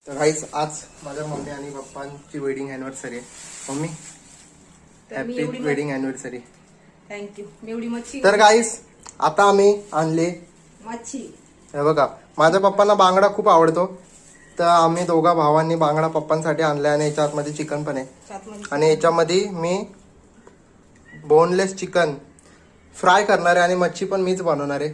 तर गाईस आज माझ्या मम्मी आणि पप्पांची वेडिंग अॅनिव्हर्सरी आहे. Mummy happy wedding anniversary. Thank you. मी एवढी मच्छी तर गाईस आता आम्ही आणले मच्छी. हे बघा, माझ्या पप्पांना बांगडा खूप आवडतो, तर आम्ही दोघा भावांनी बांगडा पप्पांसाठी आणलाय आणि याच्या आतमध्ये चिकन पण आहे आणि याच्यामध्ये मी बोनलेस चिकन फ्राय करणार आहे आणि मच्छी पण मीच बनवणार आहे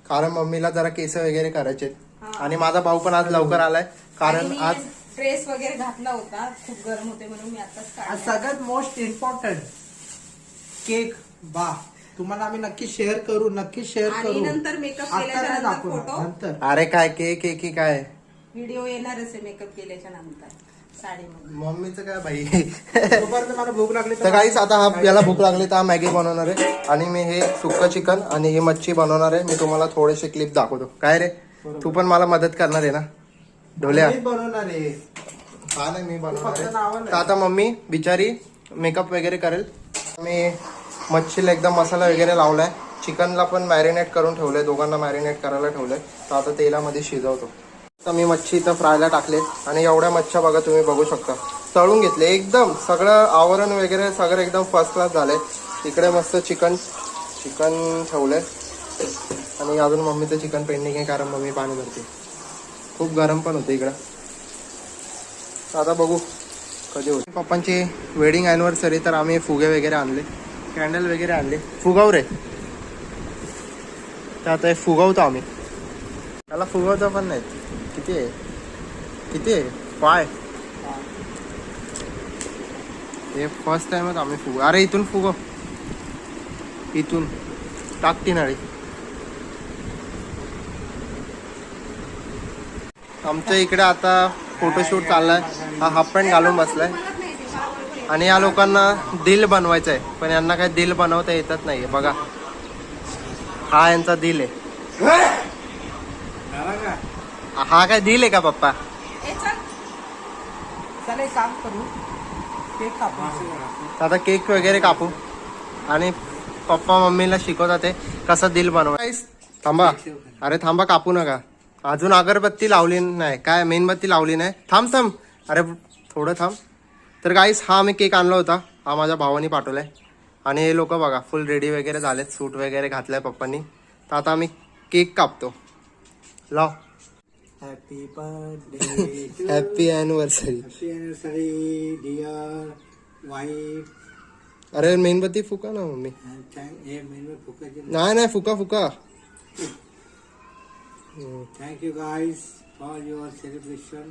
कारण मम्मीला जरा केस वगैरे करायचे आणि माझा भाऊ पण आज लवकर आलाय कारण आज ड्रेस वगैरे घातला होता, खूप गरम होते म्हणून मी आताच सगळ्यात मोस्ट इम्पॉर्टंट केक बा तुम्हाला आम्ही नक्की शेअर करू आणि नंतर मेकअप केल्याच्या नंतर फोटो नंतर. अरे काय केक की काय व्हिडिओ येणारच आहे मेकअप केल्याच्या नंतर साडीमध्ये. मम्मीचं काय भाई. तोपर्यंत मला भूक लागली तर काहीच आता हा याला भूक लागली तर हा मॅगी बनवणार आहे आणि मी हे सुक्का चिकन आणि ही मच्छी बनवणार आहे. मी तुम्हाला थोडेसे क्लिप दाखवतो. काय रे तू पण मला मदत करणार आहे ना ढोल्या? मी बनवणार आहे. हा नाही मी बनवणार फक्त आहे. नावाला तर आता मम्मी बिचारी मेकअप वगैरे करेल. मी मच्छीला एकदम मसाला वगैरे लावलाय, चिकनला पण मॅरिनेट करून ठेवलंय, दोघांना मॅरिनेट करायला ठेवलंय. तर आता तेलामध्ये शिजवतो. तर मी मच्छी इथं फ्रायला टाकले आणि एवढ्या मच्छ्या बघा तुम्ही बघू शकता तळून घेतले. एकदम सगळं आवरण वगैरे सगळं एकदम फर्स्ट क्लास झालंय. इकडे मस्त चिकन ठेवलंय आणि अजून मम्मीचं चिकन पेंडिंग आहे कारण मम्मी पाणी भरते. खूप गरम पण होतं इकडं. आता बघू कधी होते. पप्पांची वेडिंग अॅनिव्हर्सरी तर आम्ही फुगे वगैरे आणले, कॅन्डल वगैरे आणले. फुगाव रे, तर आता हे फुगवतो आम्ही. त्याला फुगवतो पण नाही. किती आहे पाय. हे फर्स्ट टाइमच आम्ही फुगव. अरे इथून फुगव, इथून टाकती नाळी. आमच्या इकडे आता फोटोशूट चाललाय. हा हाफ पॅन्ट घालून बसलाय आणि या लोकांना दिल बनवायचं आहे पण यांना काय दिल बनवता येतच नाही. बघा हा यांचा दिल आहे. हा काय दिल आहे का पप्पा? चला एक काम करू, केक कापू. आता केक वगैरे कापू आणि पप्पा मम्मीला शिकवतात ते कसं दिल बनवायचं. थांबा, अरे थांबा, कापू नका. अजून अगरबत्ती लावली नाही, काय मेणबत्ती लावली नाही. थांब अरे थोडं थांब. तर गाईस हा आम्ही केक आणला होता, हा माझ्या भावानी पाठवलाय आणि हे लोक बघा फुल रेडी वगैरे झालेत, सूट वगैरे घातलाय पप्पांनी. तर आता आम्ही केक कापतो. लाव. Happy birthday happy anniversary. Dear wife. अरे मेणबत्ती फुका ना मम्मी. नाही फुका. Thank you guys for your celebration.